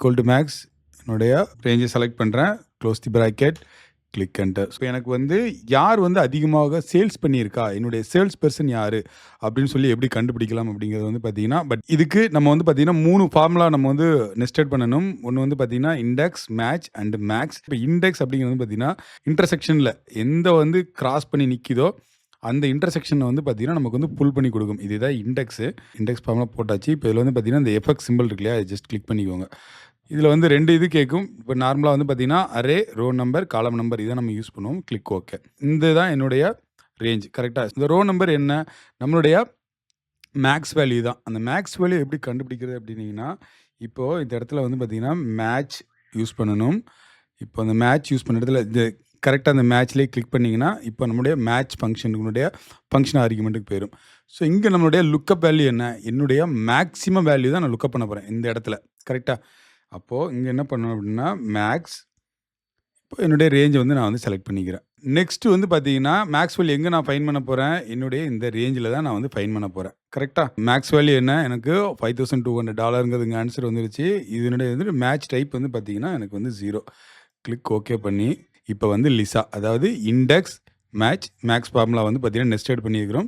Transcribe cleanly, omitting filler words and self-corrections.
Equal to maths என்னுடைய ரேஞ்சை select பண்ணுறேன். Close the bracket, click enter. So எனக்கு வந்து யார் வந்து அதிகமாக சேல்ஸ் பண்ணியிருக்கா, என்னுடைய சேல்ஸ் பெர்சன் யார் அப்படின்னு சொல்லி எப்படி கண்டுபிடிக்கலாம் அப்படிங்கிறது வந்து பார்த்தீங்கன்னா, பட் இதுக்கு நம்ம வந்து பார்த்தீங்கன்னா 3 ஃபார்முலா நம்ம வந்து நெஸ்டட் பண்ணணும். ஒன்று வந்து பார்த்தீங்கன்னா இண்டெக்ஸ், மேட்ச் அண்ட் மேக்ஸ். இப்போ இண்டெக்ஸ் அப்படிங்கிறது வந்து பார்த்தீங்கன்னா இன்டர்செக்ஷனில் எந்த வந்து கிராஸ் பண்ணி நிற்கிதோ அந்த இன்டர்செக்ஷனை வந்து பார்த்தீங்கன்னா நமக்கு வந்து புல் பண்ணி கொடுக்கும். இதுதான் இண்டெக்ஸு. இண்டெக்ஸ் ஃபார்முலா போட்டாச்சு. இப்போ இதில் வந்து பார்த்தீங்கன்னா இந்த எஃபெக்ட் சிம்பிள் இருக்கு இல்லையா, ஜஸ்ட் கிளிக் பண்ணிக்கோங்க. இதில் வந்து 2 இது கேட்கும். இப்போ நார்மலாக வந்து பார்த்தீங்கன்னா அரே, ரோ நம்பர், காலம் நம்பர் இதை நம்ம யூஸ் பண்ணுவோம். Click okay. இந்த தான் என்னுடைய ரேஞ்ச். கரெக்டாக இந்த ரோ நம்பர் என்ன, நம்மளுடைய மேக்ஸ் வேல்யூ தான். அந்த மேக்ஸ் வேல்யூ எப்படி கண்டுபிடிக்கிறது அப்படின்னீங்கன்னா, இப்போது இந்த இடத்துல வந்து பார்த்தீங்கன்னா மேட்ச் யூஸ் பண்ணணும். இப்போ அந்த மேட்ச் யூஸ் பண்ண இடத்துல இந்த கரெக்டாக அந்த மேட்ச்லேயே கிளிக் பண்ணிங்கன்னா இப்போ நம்மளுடைய மேட்ச் ஃபங்க்ஷனுடைய ஃபங்க்ஷன் ஆர்குமெண்ட்டுக்கு போயிடும். ஸோ இங்கே நம்மளுடைய லுக்கப் வேல்யூ என்ன, என்னுடைய மேக்ஸிமம் வேல்யூ தான் நான் லுக்கப் பண்ண போகிறேன் இந்த இடத்துல. கரெக்டாக அப்போது இங்கே என்ன பண்ணணும் அப்படின்னா மேக்ஸ், இப்போ என்னுடைய ரேஞ்சை வந்து நான் வந்து செலக்ட் பண்ணிக்கிறேன். நெக்ஸ்ட்டு வந்து பார்த்தீங்கன்னா மேக்ஸ் வேல்யூ எங்கே நான் ஃபைன் பண்ண போகிறேன், என்னுடைய இந்த ரேஞ்சில் தான் நான் வந்து ஃபைன் பண்ண போகிறேன். கரெக்டாக மேக்ஸ் வேல்யூ என்ன, எனக்கு $5200 ஆன்சர் வந்துருச்சு. இதனுடைய வந்து மேட்ச் டைப் வந்து பார்த்தீங்கன்னா எனக்கு வந்து 0. கிளிக் ஓகே பண்ணி இப்போ வந்து லிசா, அதாவது இண்டெக்ஸ், மேட்ச், மேக்ஸ் ஃபார்முலா வந்து பார்த்தீங்கன்னா நெஸ்டட் பண்ணியிருக்கிறோம்.